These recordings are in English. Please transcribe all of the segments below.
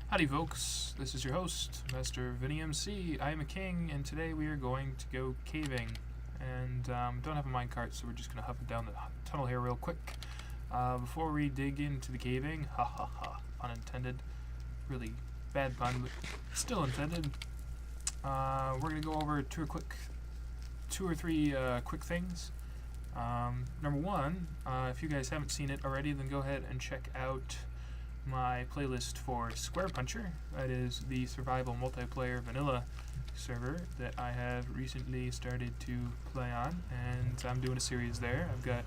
Howdy folks, this is your host, MasterViniMC. I am a king, and today we are going to go caving. And don't have a minecart, so we're just going to huff it down the tunnel here real quick. Before we dig into the caving, ha ha ha, pun intended. Really bad pun, but still intended. We're going to go over two or three quick things. Number one, if you guys haven't seen it already, then go ahead and check out my playlist for Square Puncher. That is the survival multiplayer vanilla server that I have recently started to play on, and I'm doing a series there. I've got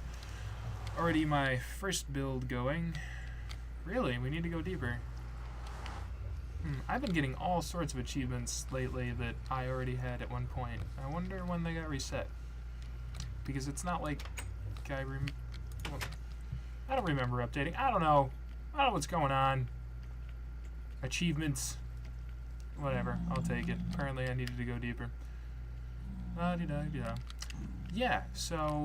already my first build going. Really, we need to go deeper. I've been getting all sorts of achievements lately that I already had at one point. I wonder when they got reset, because it's not like I don't remember updating. I don't know what's going on. Achievements. Whatever. I'll take it. Apparently I needed to go deeper. Yeah, so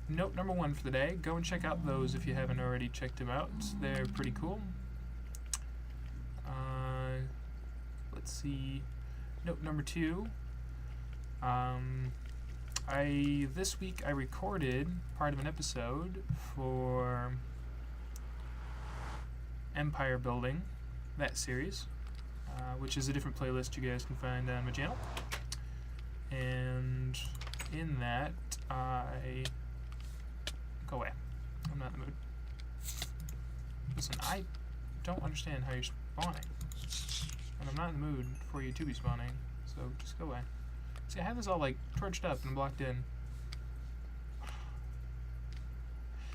note number one for the day. Go and check out those if you haven't already checked them out. They're pretty cool. Let's see. Note number two. This week I recorded part of an episode for Empire Building, that series, which is a different playlist you guys can find on my channel. And in that, go away. I'm not in the mood. Listen, I don't understand how you're spawning, and I'm not in the mood for you to be spawning, so just go away. See, I have this all like torched up and blocked in.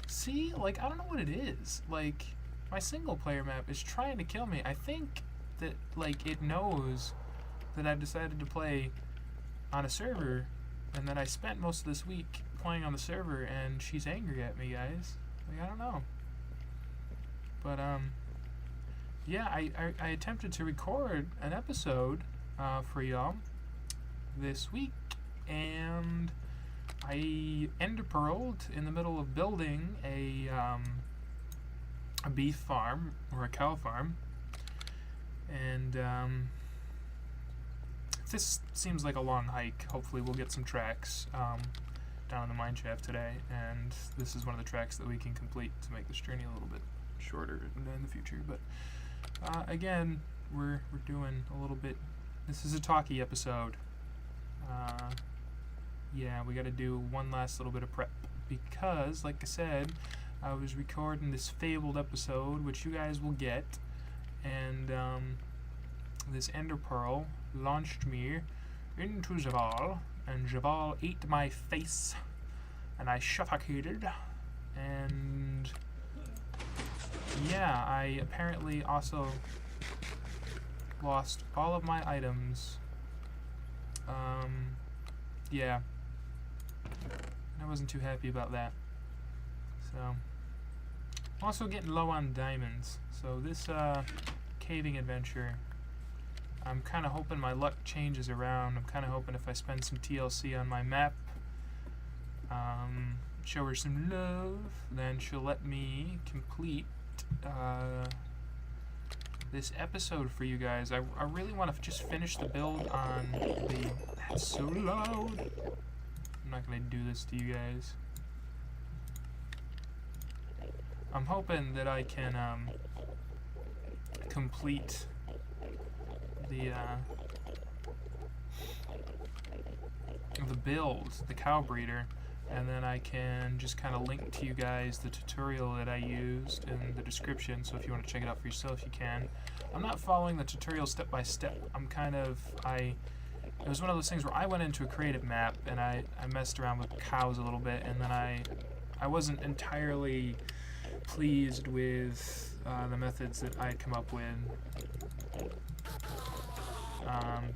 See, like, I don't know what it is. Like, my single player map is trying to kill me. I think that, like, it knows that I've decided to play on a server, and that I spent most of this week playing on the server, and she's angry at me, guys. Like, I don't know. But, yeah, I attempted to record an episode for y'all this week, and I ender-pearled in the middle of building a beef farm, or a cow farm, and this seems like a long hike. Hopefully we'll get some tracks down in the mine shaft today, and this is one of the tracks that we can complete to make this journey a little bit shorter in the future. But again, we're doing a little bit. This is a talky episode. Yeah, we got to do one last little bit of prep, because, like I said, I was recording this fabled episode, which you guys will get, and this ender pearl launched me into Javal, and Javal ate my face, and I suffocated, and yeah, I apparently also lost all of my items. Yeah, I wasn't too happy about that. So, I'm also getting low on diamonds. So this caving adventure, I'm kind of hoping my luck changes around. I'm kind of hoping if I spend some TLC on my map, show her some love, then she'll let me complete this episode for you guys. I really want to just finish the build on the... That's so loud! I'm not going to do this to you guys. I'm hoping that I can complete the build, the cow breeder, and then I can just kind of link to you guys the tutorial that I used in the description, so if you want to check it out for yourself, you can. I'm not following the tutorial step by step. It was one of those things where I went into a creative map and I messed around with cows a little bit, and then I wasn't entirely pleased with the methods that I had come up with.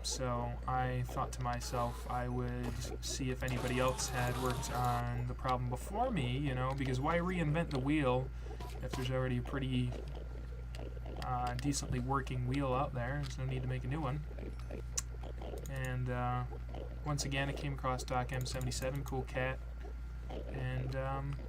So I thought to myself I would see if anybody else had worked on the problem before me, you know, because why reinvent the wheel if there's already a pretty decently working wheel out there? There's no need to make a new one. And once again, I came across Doc M77, cool cat. And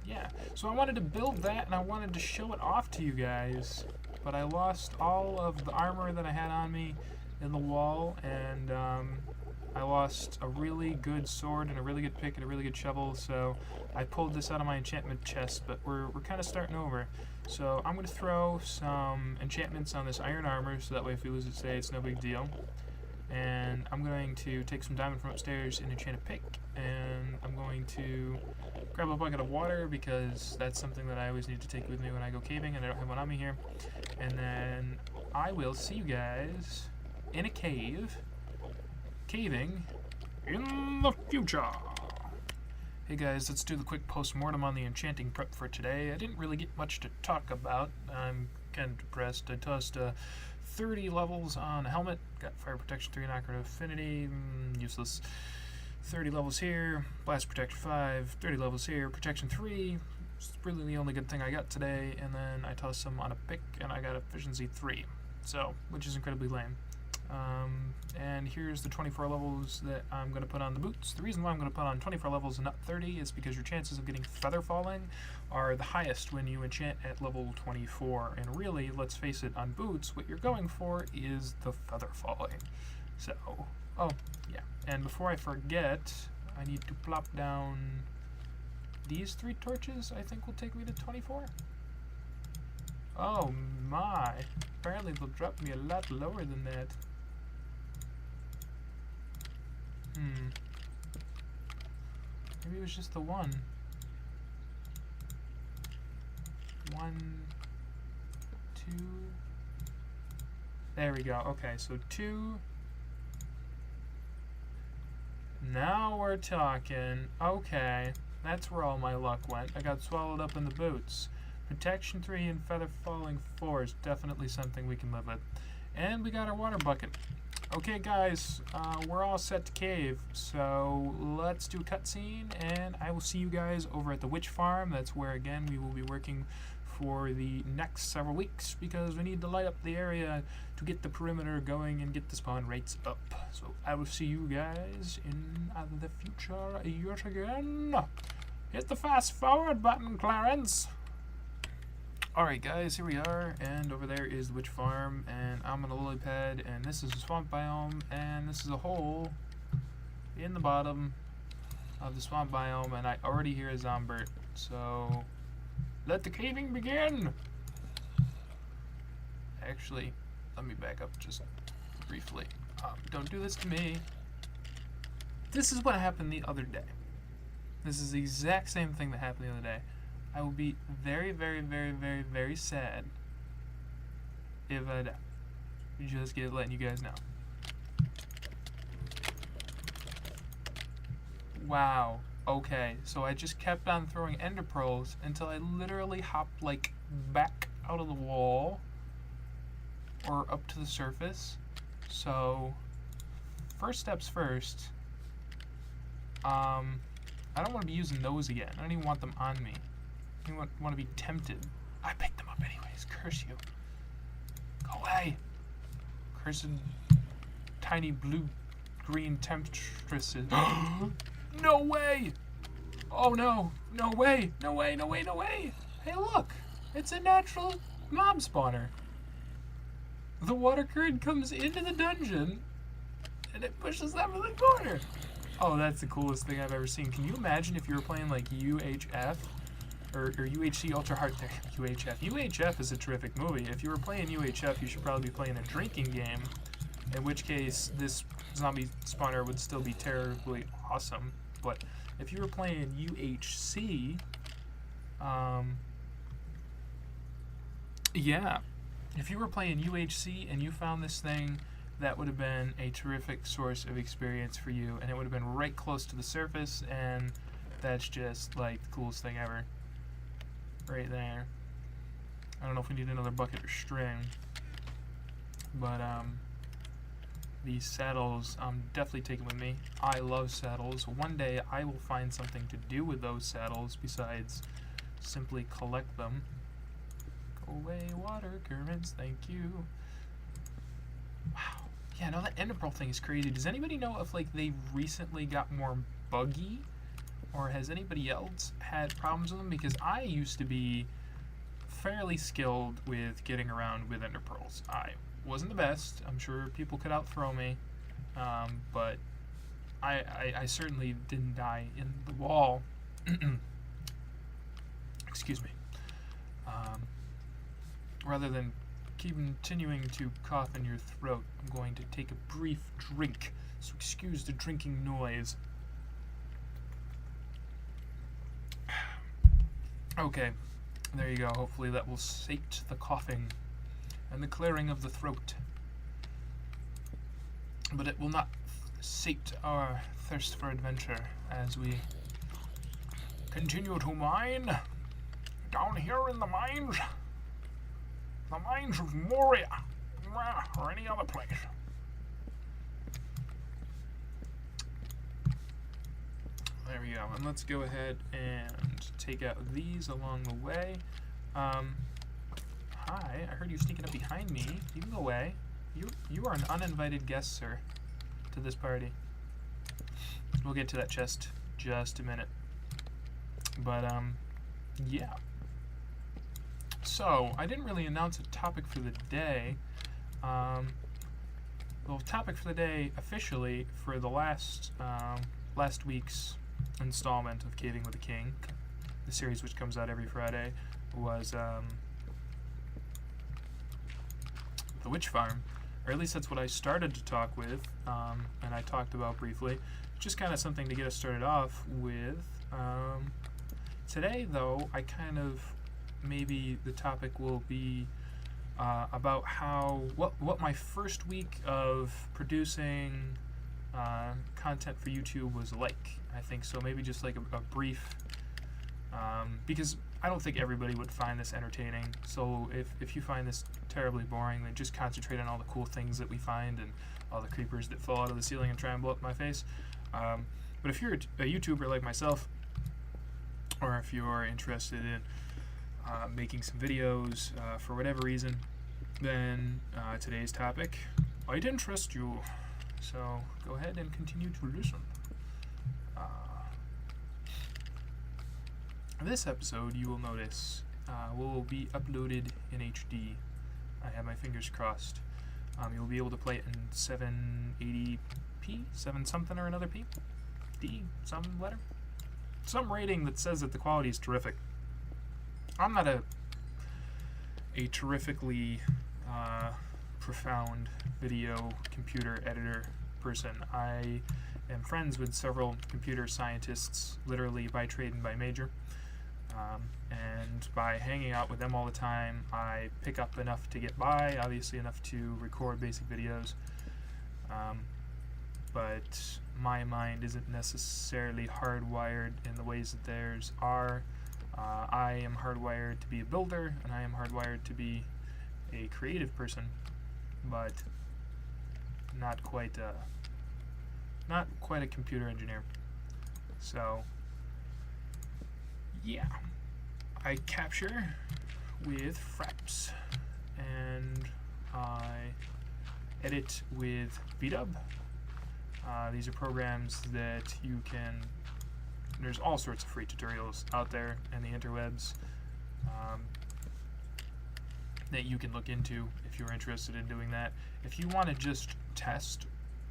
yeah, so I wanted to build that, and I wanted to show it off to you guys. but I lost all of the armor that I had on me in the wall, and I lost a really good sword and a really good pick and a really good shovel, so I pulled this out of my enchantment chest, but we're kind of starting over. So I'm going to throw some enchantments on this iron armor, so that way if we lose it today, it's no big deal. And I'm going to take some diamond from upstairs and enchant a pick, and I'm going to grab a bucket of water because that's something that I always need to take with me when I go caving, and I don't have one on me here. And then I will see you guys in a cave, caving in the future. Hey guys, let's do the quick post-mortem on the enchanting prep for today. I didn't really get much to talk about. I'm kind of depressed. I tossed 30 levels on a helmet, got fire protection 3, knockout affinity, useless. 30 levels here, blast protection 5, 30 levels here, protection 3. It's really the only good thing I got today. And then I tossed some on a pick, and I got efficiency 3, so which is incredibly lame. And here's the 24 levels that I'm going to put on the boots. The reason why I'm going to put on 24 levels and not 30 is because your chances of getting feather falling are the highest when you enchant at level 24. And really, let's face it, on boots, what you're going for is the feather falling. So, oh, yeah. And before I forget, I need to plop down these 3 torches. I think will take me to 24. Oh my. Apparently they'll drop me a lot lower than that. Maybe it was just the 1. 1, 2. There we go. Okay, so 2. Now we're talking. Okay, that's where all my luck went. I got swallowed up in the boots. Protection 3 and feather falling 4 is definitely something we can live with. And we got our water bucket. Okay guys, we're all set to cave, so let's do a cutscene, and I will see you guys over at the witch farm. That's where, again, we will be working for the next several weeks, because we need to light up the area to get the perimeter going and get the spawn rates up. So I will see you guys in the future yet again. Hit the fast forward button, Clarence. Alright guys, here we are, and over there is the witch farm, and I'm on a lily pad, and this is a swamp biome, and this is a hole in the bottom of the swamp biome, and I already hear a zombert, so let the caving begin! Actually, let me back up just briefly. Don't do this to me. This is what happened the other day. This is the exact same thing that happened the other day. I will be very, very, very, very, very sad if I die. Just letting you guys know. Wow. Okay, so I just kept on throwing ender pearls until I literally hopped like back out of the wall or up to the surface. So first steps first. I don't want to be using those again. I don't even want them on me. I don't want to be tempted. I picked them up anyways. Curse you. Go away. Cursed tiny blue-green temptresses. No way! Oh no! No way! No way! No way! No way! Hey look! It's a natural mob spawner. The water current comes into the dungeon and it pushes them in the corner. Oh, that's the coolest thing I've ever seen. Can you imagine if you were playing like UHF? Or UHC Ultra Hard UHF. UHF is a terrific movie. If you were playing UHF, you should probably be playing a drinking game, in which case this zombie spawner would still be terribly awesome. But if you were playing UHC, yeah, if you were playing UHC and you found this thing, that would have been a terrific source of experience for you, and it would have been right close to the surface, and that's just like the coolest thing ever. Right there. I don't know if we need another bucket or string, but these saddles I'm definitely taking with me. I love saddles. One day I will find something to do with those saddles besides simply collect them. Go away, water currents, thank you. Wow. Yeah, no, that ender pearl thing is crazy. Does anybody know if like they recently got more buggy? Or has anybody else had problems with them? Because I used to be fairly skilled with getting around with ender pearls. I wasn't the best. I'm sure people could outthrow me, but I certainly didn't die in the wall. Excuse me. Rather than continuing to cough in your throat, I'm going to take a brief drink, so excuse the drinking noise. Okay, there you go. Hopefully that will sate the coughing and the clearing of the throat. But it will not sate our thirst for adventure as we continue to mine down here in the mines of Moria, or any other place. There we go, and let's go ahead and take out these along the way. Hi, I heard you sneaking up behind me. You can go away. You are an uninvited guest, sir, to this party. We'll get to that chest just a minute. But, yeah. So, I didn't really announce a topic for the day. The topic for the day, officially, for the last week's installment of Caving with the King, the series which comes out every Friday, was the witch farm, or at least that's what I started to talk with, and I talked about briefly. Just kind of something to get us started off with. Today, though, I kind of, maybe the topic will be about what my first week of producing content for YouTube was like. I think so, maybe just like a brief, because I don't think everybody would find this entertaining. So if you find this terribly boring, then just concentrate on all the cool things that we find and all the creepers that fall out of the ceiling and try and blow up my face. But if you're a YouTuber like myself, or if you're interested in making some videos for whatever reason, then today's topic might interest you. So go ahead and continue to listen. This episode, you will notice, will be uploaded in HD. I have my fingers crossed. You'll be able to play it in 780p, 7 something or another p, D, some letter, some rating that says that the quality is terrific. I'm not a terrifically profound video computer editor person. I am friends with several computer scientists, literally by trade and by major. And by hanging out with them all the time, I pick up enough to get by, obviously enough to record basic videos. But my mind isn't necessarily hardwired in the ways that theirs are. I am hardwired to be a builder, and I am hardwired to be a creative person, but not quite a computer engineer. So, yeah. I capture with Fraps, and I edit with VDub. These are programs that you can, there's all sorts of free tutorials out there in the interwebs that you can look into if you're interested in doing that. If you want to just test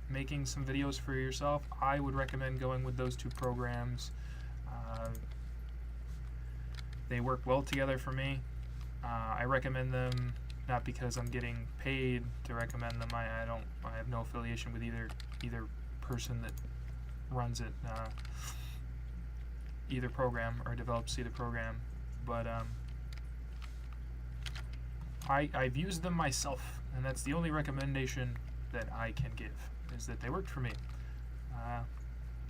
making some videos for yourself, I would recommend going with those two programs. They work well together for me. I recommend them not because I'm getting paid to recommend them. I have no affiliation with either person that runs it, either program or develops either program. But I've used them myself, and that's the only recommendation that I can give, is that they worked for me.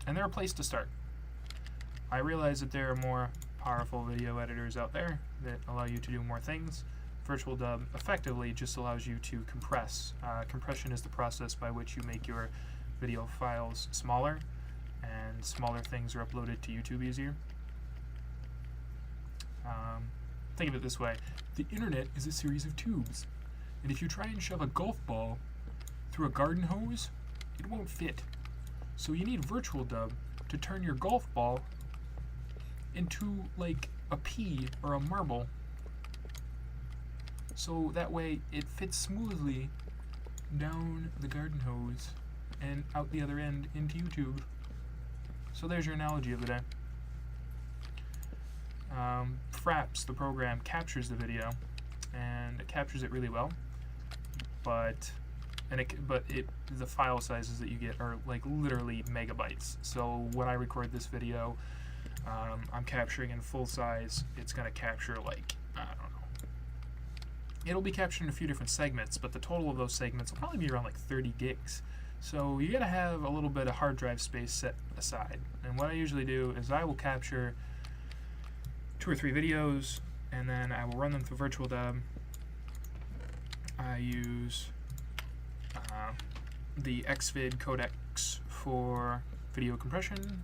And they're a place to start. I realize that there are more powerful video editors out there that allow you to do more things. Virtual Dub effectively just allows you to compress. Compression is the process by which you make your video files smaller, and smaller things are uploaded to YouTube easier. Think of it this way. The internet is a series of tubes, and if you try and shove a golf ball through a garden hose, it won't fit. So you need Virtual Dub to turn your golf ball into like a pea or a marble so that way it fits smoothly down the garden hose and out the other end into YouTube. So there's your analogy of the day. Fraps, the program, captures the video, and it captures it really well, but the file sizes that you get are like literally megabytes. So when I record this video, I'm capturing in full size. It's gonna capture like, I don't know. It'll be captured in a few different segments, but the total of those segments will probably be around like 30 gigs. So you gotta have a little bit of hard drive space set aside. And what I usually do is I will capture 2 or 3 videos, and then I will run them through Virtual Dub. I use the XVID codecs for video compression,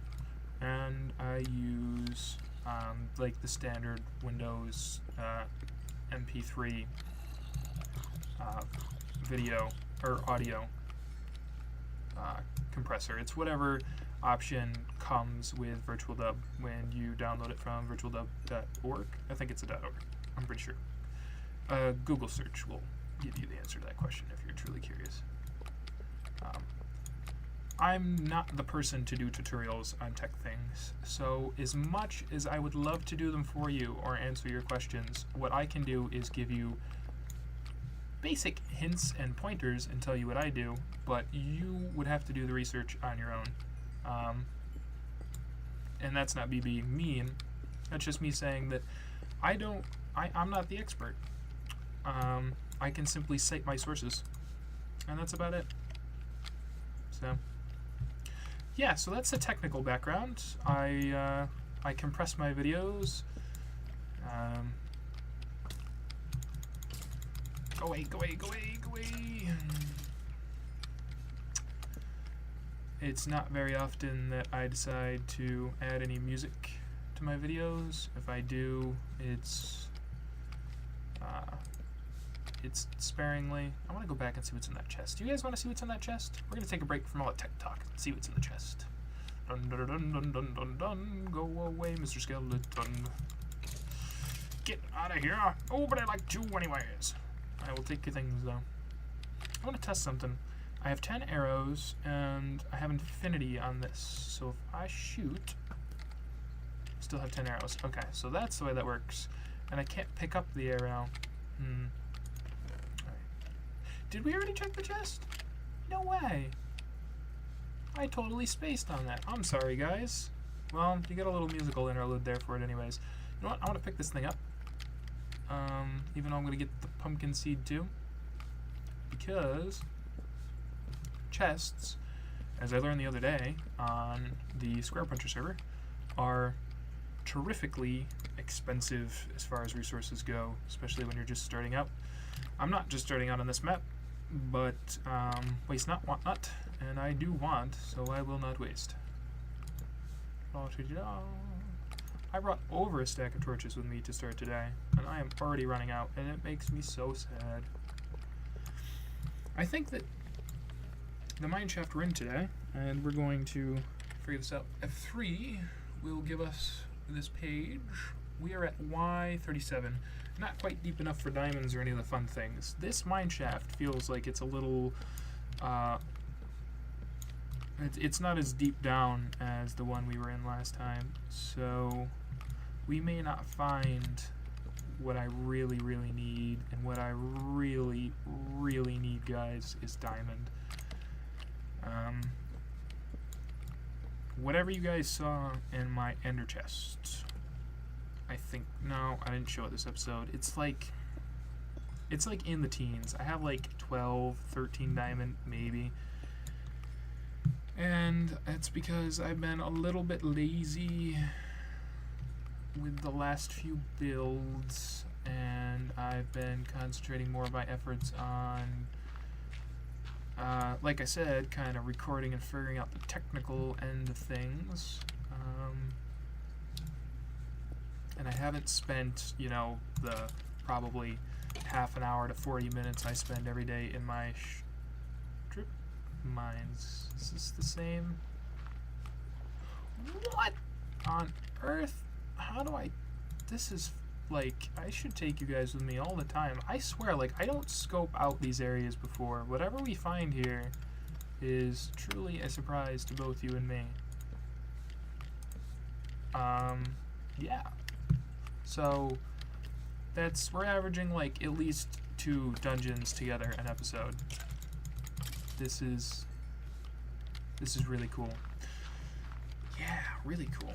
and I use like the standard Windows MP3 video or audio compressor. It's whatever option comes with Virtual Dub when you download it from virtualdub.org. I think it's a .org. I'm pretty sure. Google search will give you the answer to that question if you're truly curious. I'm not the person to do tutorials on tech things, so as much as I would love to do them for you or answer your questions, what I can do is give you basic hints and pointers and tell you what I do, but you would have to do the research on your own. And that's not me being mean, that's just me saying that I'm not the expert. I can simply cite my sources, and that's about it. So yeah, so that's the technical background. I compress my videos. Go away, go away, go away, go away. It's not very often that I decide to add any music to my videos. If I do, it's sparingly. I want to go back and see what's in that chest. Do you guys want to see what's in that chest? We're going to take a break from all the tech talk and see what's in the chest. Dun dun dun dun dun dun dun. Go away, Mr. Skeleton. Get out of here. Oh, but I like to anyways. I will take your things, though. I want to test something. I have 10 arrows, and I have infinity on this. So if I shoot, I still have 10 arrows. Okay, so that's the way that works. And I can't pick up the arrow. Did we already check the chest? No way. I totally spaced on that. I'm sorry, guys. Well, you get a little musical interlude there for it anyways. You know what? I want to pick this thing up. Even though I'm going to get the pumpkin seed too. Because chests, as I learned the other day on the Square Puncher server, are terrifically expensive as far as resources go, especially when you're just starting out. I'm not just starting out on this map, but waste not, want not, and I do want, so I will not waste. I brought over a stack of torches with me to start today, and I am already running out, and it makes me so sad. I think that the mineshaft we're in today, and we're going to figure this out. F3 will give us this page. We are at Y37. Not quite deep enough for diamonds or any of the fun things. This mineshaft feels like it's a little, it's not as deep down as the one we were in last time, so we may not find what I really, really need, and what I really, really need, guys, is diamond. Whatever you guys saw in my ender chest, I think, no, I didn't show it this episode. It's like in the teens. I have like 12, 13 diamond, maybe. And that's because I've been a little bit lazy with the last few builds, and I've been concentrating more of my efforts on, like I said, kind of recording and figuring out the technical end of things. And I haven't spent, you know, the probably half an hour to 40 minutes I spend every day in my strip mines. Is this the same? What on earth? How do I... This is like, I should take you guys with me all the time. I swear, like, I don't scope out these areas before. Whatever we find here is truly a surprise to both you and me. Yeah. So, we're averaging, like, at least 2 dungeons together an episode. This is really cool. Yeah, really cool.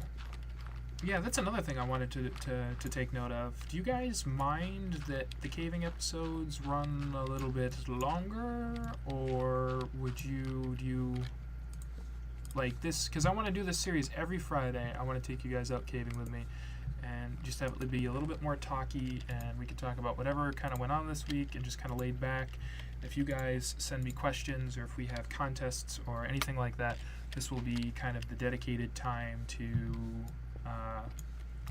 Yeah, that's another thing I wanted to take note of. Do you guys mind that the caving episodes run a little bit longer, or do you like this? Because I want to do this series every Friday. I want to take you guys out caving with me and just have it be a little bit more talky, and we can talk about whatever kind of went on this week and just kind of laid back. If you guys send me questions, or if we have contests or anything like that, this will be kind of the dedicated time to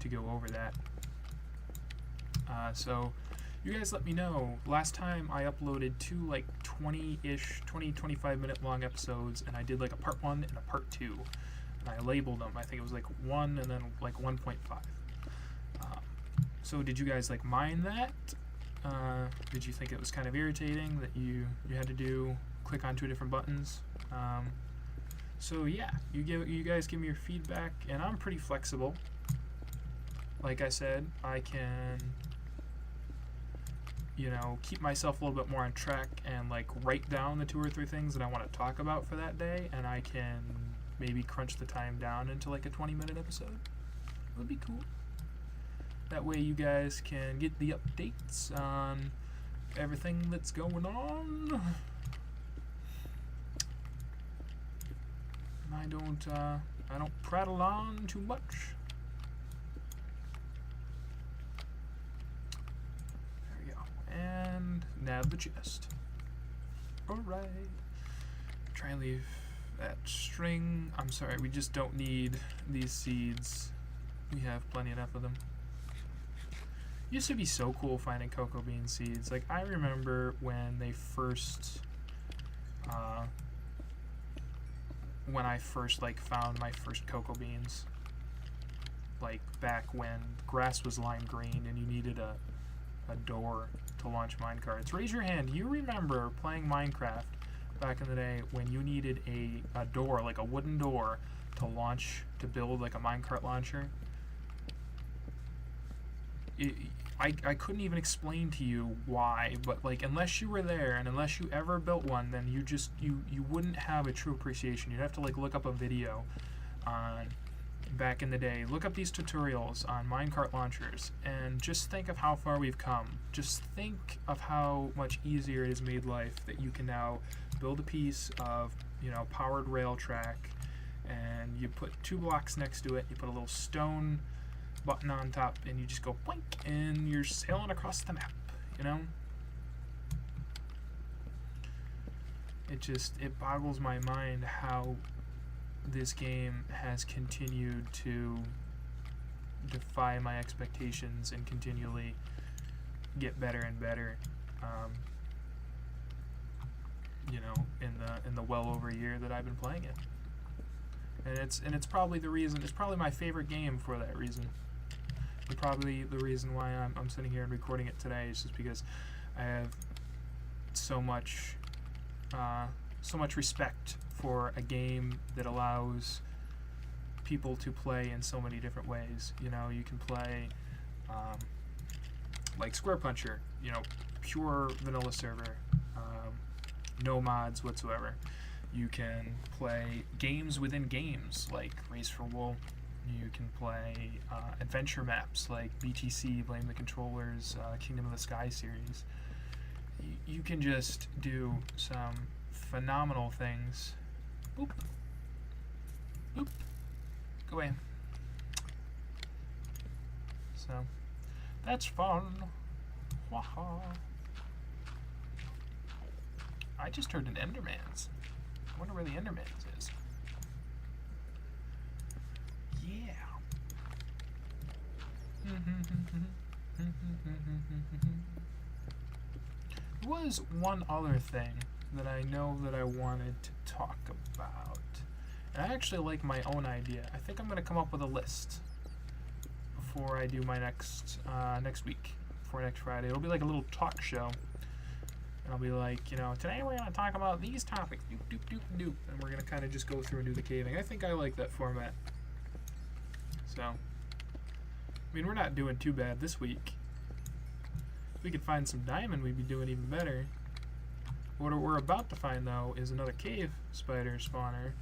go over that. So you guys let me know. Last time I uploaded 2 like 25 minute long episodes, and I did like a part 1 and a part 2, and I labeled them. I think it was like 1 and then like 1.5. So did you guys like mind that? Did you think it was kind of irritating that you had to click on 2 different buttons? So yeah, you guys give me your feedback, and I'm pretty flexible. Like I said, I can, you know, keep myself a little bit more on track and like write down the 2 or 3 things that I want to talk about for that day, and I can maybe crunch the time down into like a 20-minute episode. It would be cool. That way you guys can get the updates on everything that's going on. I don't prattle on too much. There we go. And nab the chest. Alright. Try and leave that string. I'm sorry, we just don't need these seeds. We have plenty enough of them. Used to be so cool finding cocoa bean seeds. Like, I remember when they first when I first like found my first cocoa beans, like back when grass was lime green and you needed a door to launch minecarts. Raise your hand. You remember playing Minecraft back in the day when you needed a door, like a wooden door, to build like a minecart launcher? I couldn't even explain to you why, but like, unless you were there and unless you ever built one, then you wouldn't have a true appreciation. You'd have to like look up a video on back in the day. Look up these tutorials on minecart launchers and just think of how far we've come. Just think of how much easier it has made life, that you can now build a piece of, you know, powered rail track, and you put 2 blocks next to it, you put a little stone button on top, and you just go blink, and you're sailing across the map, you know? It boggles my mind how this game has continued to defy my expectations and continually get better and better. You know, in the well over a year that I've been playing it, and it's probably the reason. It's probably my favorite game for that reason. And probably the reason why I'm sitting here and recording it today is just because I have so much respect for a game that allows people to play in so many different ways. You know, you can play like Square Puncher, you know, pure vanilla server, no mods whatsoever. You can play games within games like Race for Wool. You can play adventure maps like BTC, Blame the Controllers, Kingdom of the Sky series. You can just do some phenomenal things. Boop. Boop. Go away. So, that's fun. Waha. I just heard an Enderman's. I wonder where the Enderman's is. Yeah. There was one other thing that I know that I wanted to talk about. And I actually like my own idea. I think I'm going to come up with a list before I do my next week, before next Friday. It'll be like a little talk show. And I'll be like, you know, today we're going to talk about these topics, doop, doop, doop, doop, and we're going to kind of just go through and do the caving. I think I like that format. So, I mean, we're not doing too bad this week. If we could find some diamond, we'd be doing even better. What we're about to find, though, is another cave spider spawner,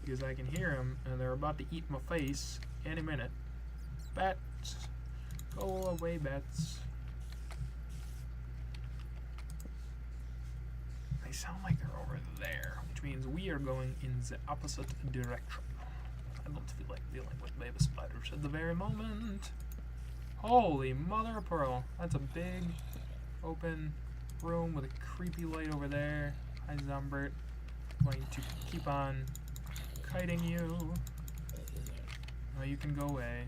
because I can hear them, and they're about to eat my face any minute. Bats, go away, bats. They sound like they're over there, which means we are going in the opposite direction. I don't feel like dealing with baby spiders at the very moment. Holy mother of pearl. That's a big, open room with a creepy light over there. Hi, Zumbert. Going to keep on kiting you. Oh, you can go away.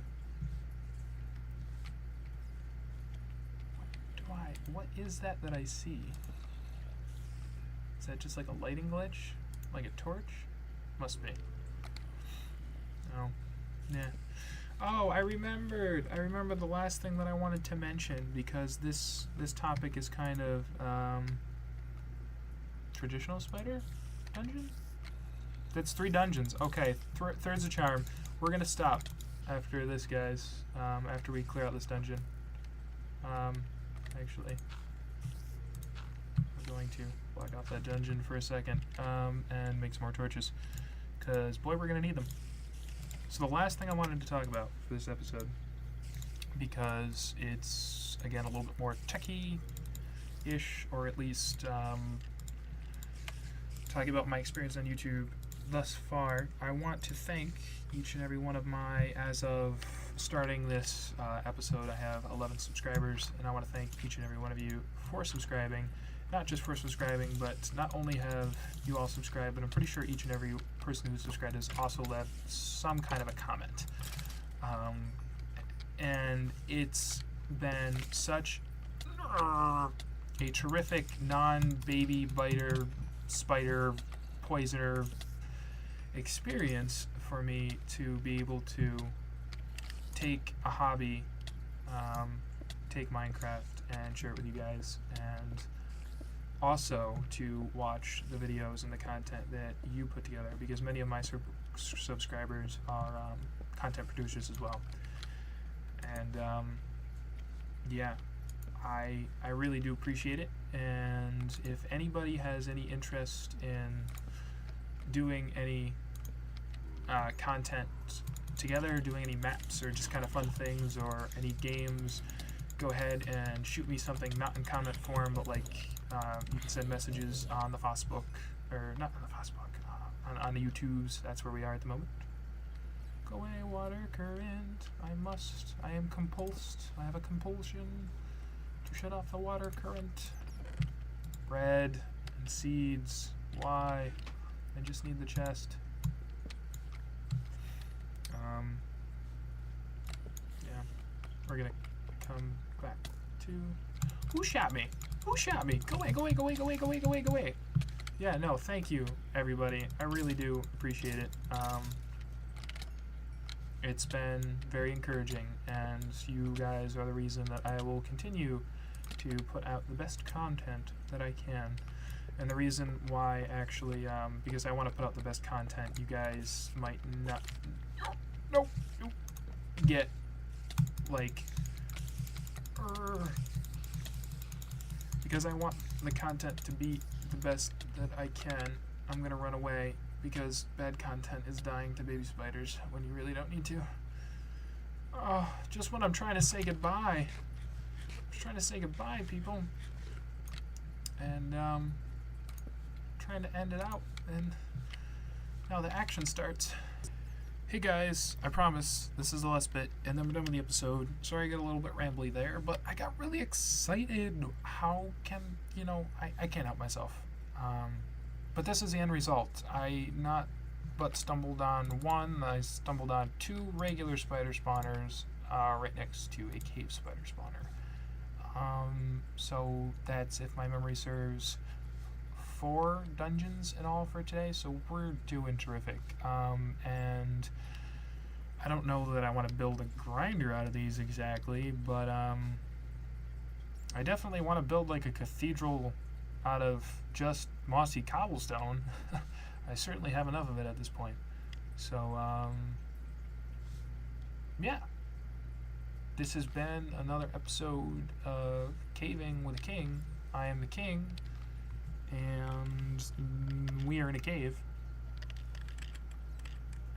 What is that I see? Is that just like a lighting glitch? Like a torch? Must be. Oh. Yeah. Oh, I remembered. I remember the last thing that I wanted to mention, because this topic is kind of traditional spider dungeon? That's 3 dungeons. Okay, third's a charm. We're gonna stop after this, guys. After we clear out this dungeon. Actually, we're going to block off that dungeon for a second and make some more torches, because boy, we're gonna need them. So the last thing I wanted to talk about for this episode, because it's again a little bit more techie-ish, or at least talking about my experience on YouTube thus far, I want to thank each and every one of my, as of starting this episode, I have 11 subscribers, and I want to thank each and every one of you for subscribing. Not just for subscribing, but not only have you all subscribed, but I'm pretty sure each and every person who's subscribed has also left some kind of a comment. And it's been such a terrific non-baby biter, spider, poisoner experience for me to be able to take a hobby, take Minecraft and share it with you guys, and also to watch the videos and the content that you put together, because many of my subscribers are content producers as well. And yeah, I really do appreciate it. And if anybody has any interest in doing any content together, doing any maps or just kind of fun things or any games, go ahead and shoot me something, not in comment form, but like you can send messages on the Facebook, or not on the Facebook, on the YouTubes. That's where we are at the moment. Go away, water current. I am compulsed. I have a compulsion to shut off the water current. Bread and seeds. Why? I just need the chest. Yeah, we're gonna come back to. Who shot me? Who shot me? Go away! Go away! Go away! Go away! Go away! Go away! Go away! Yeah, no, thank you, everybody. I really do appreciate it. It's been very encouraging, and you guys are the reason that I will continue to put out the best content that I can. And the reason why, actually, because I want to put out the best content, you guys might not get, like, because I want the content to be the best that I can, I'm going to run away, because bad content is dying to baby spiders when you really don't need to. Oh, just when I'm trying to say goodbye. I'm just trying to say goodbye, people. And, trying to end it out, and now the action starts. Hey guys, I promise this is the last bit, and then we're done with the episode. Sorry I got a little bit rambly there, but I got really excited. How can, you know, I can't help myself. But this is the end result. I not but stumbled on one, I stumbled on 2 regular spider spawners right next to a cave spider spawner. So that's, if my memory serves, 4 dungeons in all for today, so we're doing terrific. And I don't know that I want to build a grinder out of these exactly, but I definitely want to build like a cathedral out of just mossy cobblestone. I certainly have enough of it at this point. So, yeah. This has been another episode of Caving with a King. I am the King, and we are in a cave.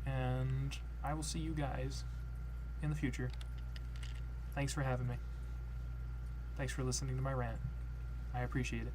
And I will see you guys in the future. Thanks for having me. Thanks for listening to my rant. I appreciate it.